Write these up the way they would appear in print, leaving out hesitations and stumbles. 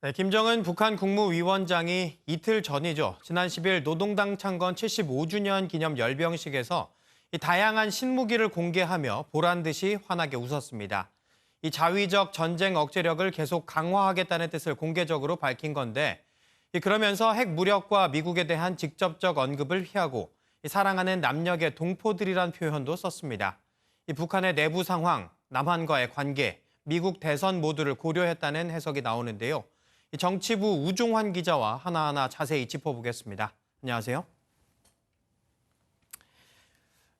네, 김정은 북한 국무위원장이 이틀 전이죠. 지난 10일 노동당 창건 75주년 기념 열병식에서 이 다양한 신무기를 공개하며 보란 듯이 환하게 웃었습니다. 이 자위적 전쟁 억제력을 계속 강화하겠다는 뜻을 공개적으로 밝힌 건데 그러면서 핵 무력과 미국에 대한 직접적 언급을 피하고 사랑하는 남녘의 동포들이란 표현도 썼습니다. 이 북한의 내부 상황, 남한과의 관계, 미국 대선 모두를 고려했다는 해석이 나오는데요. 정치부 우종환 기자와 하나하나 자세히 짚어보겠습니다. 안녕하세요.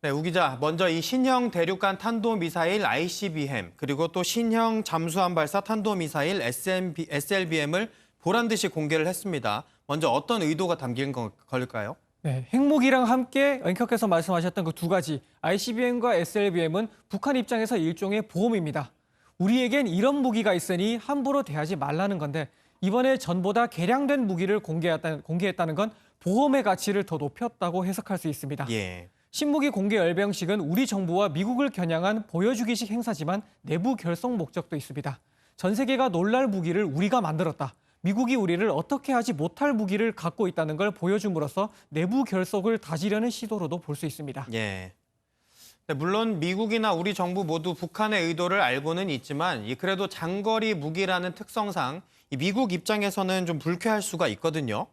네, 우 기자, 먼저 이 신형 대륙간 탄도미사일 ICBM 그리고 또 신형 잠수함 발사 탄도미사일 SLBM을 보란 듯이 공개를 했습니다. 먼저 어떤 의도가 담긴 걸까요? 네, 핵무기랑 함께 언격해서 말씀하셨던 그 두 가지 ICBM과 SLBM은 북한 입장에서 일종의 보험입니다. 우리에겐 이런 무기가 있으니 함부로 대하지 말라는 건데 이번에 전보다 개량된 무기를 공개했다는 건 보험의 가치를 더 높였다고 해석할 수 있습니다. 예. 신무기 공개 열병식은 우리 정부와 미국을 겨냥한 보여주기식 행사지만 내부 결속 목적도 있습니다. 전 세계가 놀랄 무기를 우리가 만들었다. 미국이 우리를 어떻게 하지 못할 무기를 갖고 있다는 걸 보여줌으로써 내부 결속을 다지려는 시도로도 볼 수 있습니다. 예. 네, 물론 미국이나 우리 정부 모두 북한의 의도를 알고는 있지만 그래도 장거리 무기라는 특성상 미국 입장에서는 좀 불쾌할 수가 있거든요.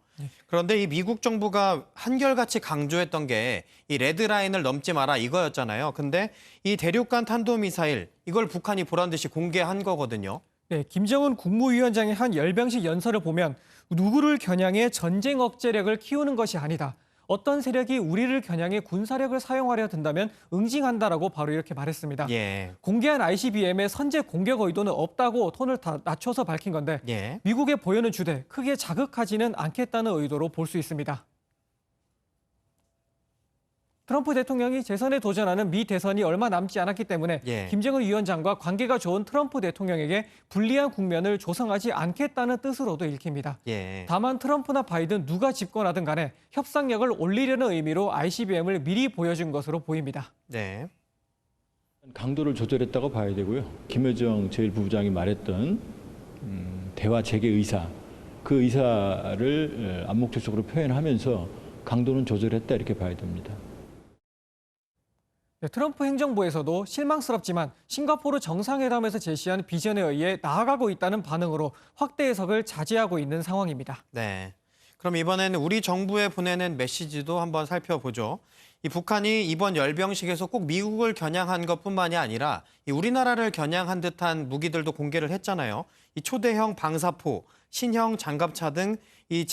그런데 이 미국 정부가 한결같이 강조했던 게 이 레드라인을 넘지 마라 이거였잖아요. 근데 이 대륙간 탄도미사일 이걸 북한이 보란 듯이 공개한 거거든요. 네, 김정은 국무위원장의 한 열병식 연설을 보면 누구를 겨냥해 전쟁 억제력을 키우는 것이 아니다. 어떤 세력이 우리를 겨냥해 군사력을 사용하려 든다면 응징한다라고 바로 이렇게 말했습니다. 예. 공개한 ICBM의 선제 공격 의도는 없다고 톤을 다 낮춰서 밝힌 건데 예. 미국의 보여는 주되 크게 자극하지는 않겠다는 의도로 볼 수 있습니다. 트럼프 대통령이 재선에 도전하는 미 대선이 얼마 남지 않았기 때문에 예. 김정은 위원장과 관계가 좋은 트럼프 대통령에게 불리한 국면을 조성하지 않겠다는 뜻으로도 읽힙니다. 예. 다만 트럼프나 바이든 누가 집권하든 간에 협상력을 올리려는 의미로 ICBM을 미리 보여준 것으로 보입니다. 네. 강도를 조절했다고 봐야 되고요. 김여정 제1부부장이 말했던 대화 재개 의사, 그 의사를 암묵적으로 표현하면서 강도는 조절했다 이렇게 봐야 됩니다. 네, 트럼프 행정부에서도 실망스럽지만 싱가포르 정상회담에서 제시한 비전에 의해 나아가고 있다는 반응으로 확대 해석을 자제하고 있는 상황입니다. 네. 그럼 이번에는 우리 정부에 보내는 메시지도 한번 살펴보죠. 이 북한이 이번 열병식에서 꼭 미국을 겨냥한 것뿐만이 아니라 이 우리나라를 겨냥한 듯한 무기들도 공개를 했잖아요. 이 초대형 방사포, 신형 장갑차 등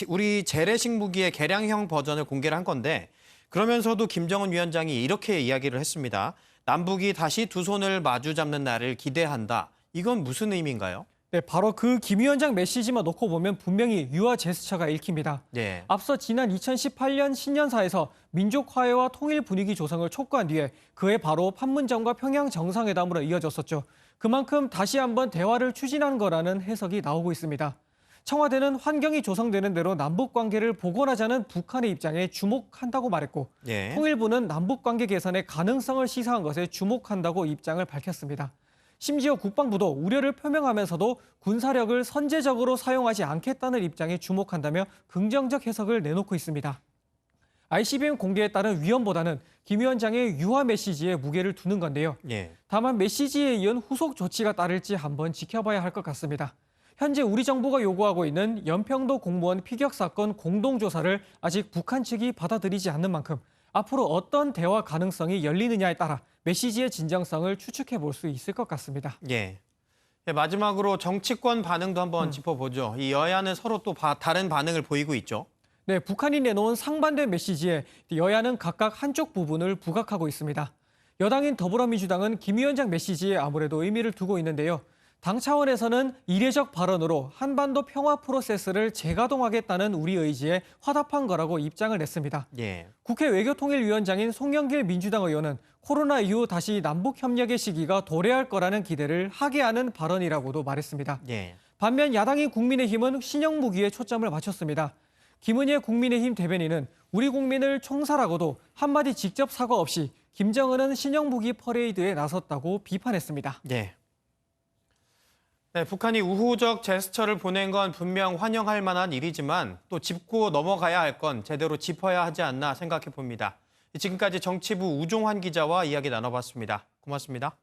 우리 재래식 무기의 개량형 버전을 공개를 한 건데 그러면서도 김정은 위원장이 이렇게 이야기를 했습니다. 남북이 다시 두 손을 마주 잡는 날을 기대한다. 이건 무슨 의미인가요? 네, 바로 그 김 위원장 메시지만 놓고 보면 분명히 유화 제스처가 읽힙니다. 네. 앞서 지난 2018년 신년사에서 민족 화해와 통일 분위기 조성을 촉구한 뒤에 그해 바로 판문점과 평양 정상회담으로 이어졌었죠. 그만큼 다시 한번 대화를 추진한 거라는 해석이 나오고 있습니다. 청와대는 환경이 조성되는 대로 남북 관계를 복원하자는 북한의 입장에 주목한다고 말했고 예. 통일부는 남북 관계 개선의 가능성을 시사한 것에 주목한다고 입장을 밝혔습니다. 심지어 국방부도 우려를 표명하면서도 군사력을 선제적으로 사용하지 않겠다는 입장에 주목한다며 긍정적 해석을 내놓고 있습니다. ICBM 공개에 따른 위험보다는 김 위원장의 유화 메시지에 무게를 두는 건데요. 예. 다만 메시지에 이은 후속 조치가 따를지 한번 지켜봐야 할 것 같습니다. 현재 우리 정부가 요구하고 있는 연평도 공무원 피격 사건 공동조사를 아직 북한 측이 받아들이지 않는 만큼 앞으로 어떤 대화 가능성이 열리느냐에 따라 메시지의 진정성을 추측해 볼 수 있을 것 같습니다. 예. 마지막으로 정치권 반응도 한번 짚어보죠. 이 여야는 서로 또 다른 반응을 보이고 있죠. 네, 북한이 내놓은 상반된 메시지에 여야는 각각 한쪽 부분을 부각하고 있습니다. 여당인 더불어민주당은 김 위원장 메시지에 아무래도 의미를 두고 있는데요. 당 차원에서는 이례적 발언으로 한반도 평화 프로세스를 재가동하겠다는 우리 의지에 화답한 거라고 입장을 냈습니다. 예. 국회 외교통일위원장인 송영길 민주당 의원은 코로나 이후 다시 남북협력의 시기가 도래할 거라는 기대를 하게 하는 발언이라고도 말했습니다. 예. 반면 야당인 국민의힘은 신형 무기에 초점을 맞췄습니다. 김은혜 국민의힘 대변인은 우리 국민을 총살하고도 한마디 직접 사과 없이 김정은은 신형 무기 퍼레이드에 나섰다고 비판했습니다. 예. 네, 북한이 우호적 제스처를 보낸 건 분명 환영할 만한 일이지만 또 짚고 넘어가야 할 건 제대로 짚어야 하지 않나 생각해 봅니다. 지금까지 정치부 우종환 기자와 이야기 나눠봤습니다. 고맙습니다.